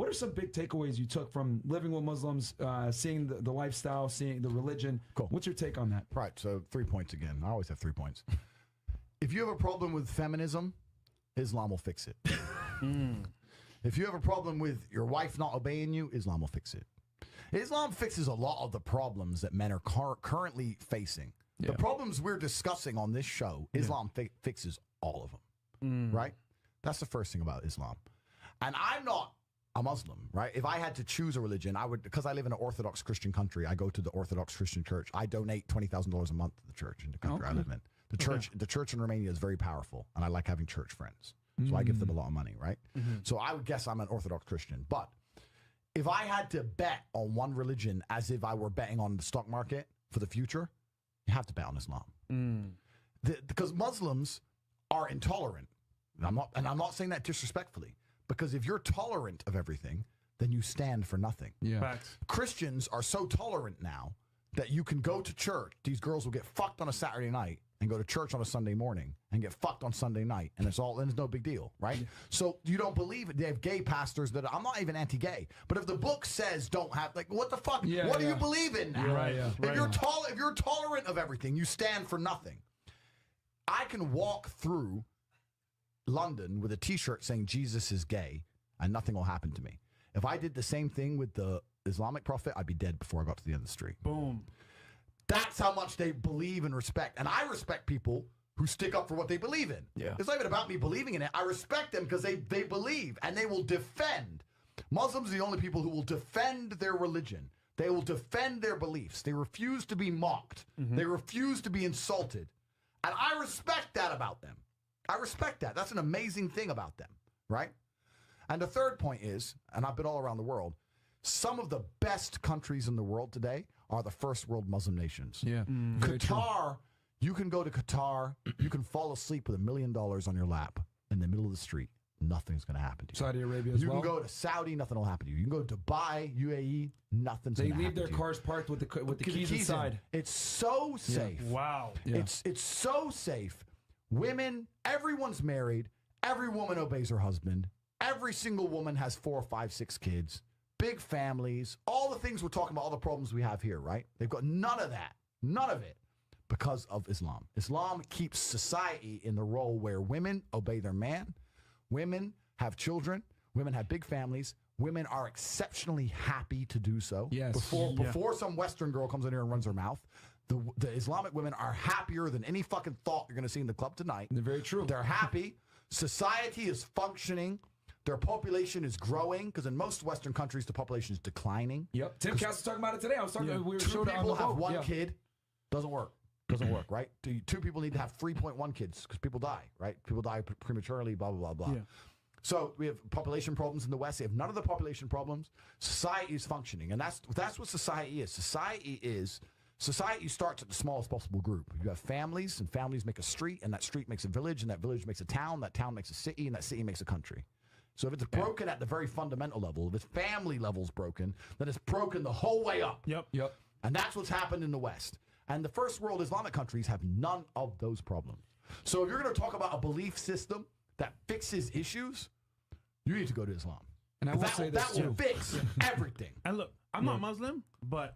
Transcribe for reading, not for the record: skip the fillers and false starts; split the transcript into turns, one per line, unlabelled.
are some big takeaways you took from living with Muslims, seeing the lifestyle, seeing the religion?
Cool.
What's your take on that?
Right. So 3 points again. I always have 3 points. If you have a problem with feminism, Islam will fix it. If you have a problem with your wife not obeying you, Islam will fix it. Islam fixes a lot of the problems that men are currently facing. The problems we're discussing on this show, Islam fixes all of them, right? That's the first thing about Islam. And I'm not a Muslim, right? If I had to choose a religion, I would, because I live in an Orthodox Christian country, I go to the Orthodox Christian church. I donate $20,000 a month to the church in the country I live in. The church in Romania is very powerful, and I like having church friends. So I give them a lot of money, right? So I would guess I'm an Orthodox Christian. But if I had to bet on one religion as if I were betting on the stock market for the future, you have to bet on Islam. Because Muslims are intolerant. And I'm not saying that disrespectfully. Because if you're tolerant of everything, then you stand for nothing.
Facts.
Christians are so tolerant now that you can go to church. These girls will get fucked on a Saturday night and go to church on a Sunday morning and get fucked on Sunday night, and it's no big deal, right? So you don't believe it. They have gay pastors that I'm not even anti-gay, but if the book says don't have, like, what the fuck? What do you believe in now? If you're tolerant of everything, you stand for nothing. I can walk through London with a T-shirt saying Jesus is gay, and nothing will happen to me. If I did the same thing with the Islamic prophet, I'd be dead before I got to the end of the street.
Boom.
That's how much they believe and respect. And I respect people who stick up for what they believe in. It's not even about me believing in it. I respect them because they believe and they will defend. Muslims are the only people who will defend their religion. They will defend their beliefs. They refuse to be mocked. They refuse to be insulted. And I respect that about them. I respect that. That's an amazing thing about them, right? And the third point is, and I've been all around the world, some of the best countries in the world today are the first world Muslim nations. Qatar, you can go to Qatar, you can fall asleep with $1 million on your lap in the middle of the street. Nothing's going to happen to you.
Saudi Arabia as well.
You can go to Saudi, nothing will happen to you. You can go to Dubai, UAE, nothing's going to happen to you.
They leave their cars parked with the keys inside.
It's so safe.
Wow.
It's so safe. Women, everyone's married. Every woman obeys her husband. Every single woman has 4, 5, 6 kids. Big families, all the things we're talking about, all the problems we have here, right? They've got none of that, none of it, because of Islam. Islam keeps society in the role where women obey their man, women have children, women have big families, women are exceptionally happy to do so. Before some Western girl comes in here and runs her mouth, the Islamic women are happier than any fucking thought you're going to see in the club tonight.
They're very true.
They're happy. Society is functioning. Their population is growing, because in most Western countries, the population is declining.
Tim Cass was talking about it today. I was talking. We were
two people have one kid. Doesn't work. Doesn't work, right? Two people need to have 3.1 kids because people die, right? People die prematurely, blah, blah, blah, blah. So we have population problems in the West. They have none of the population problems. Society is functioning. And that's what society is. Society starts at the smallest possible group. You have families, and families make a street, and that street makes a village, and that village makes a town, that town makes a city, and that city makes a country. So if it's broken at the very fundamental level, if its family level's broken, then it's broken the whole way up. And that's what's happened in the West. And the first world Islamic countries have none of those problems. So if you're going to talk about a belief system that fixes issues, you need to go to Islam.
And I will say this
that will fix everything.
And look, I'm not Muslim, but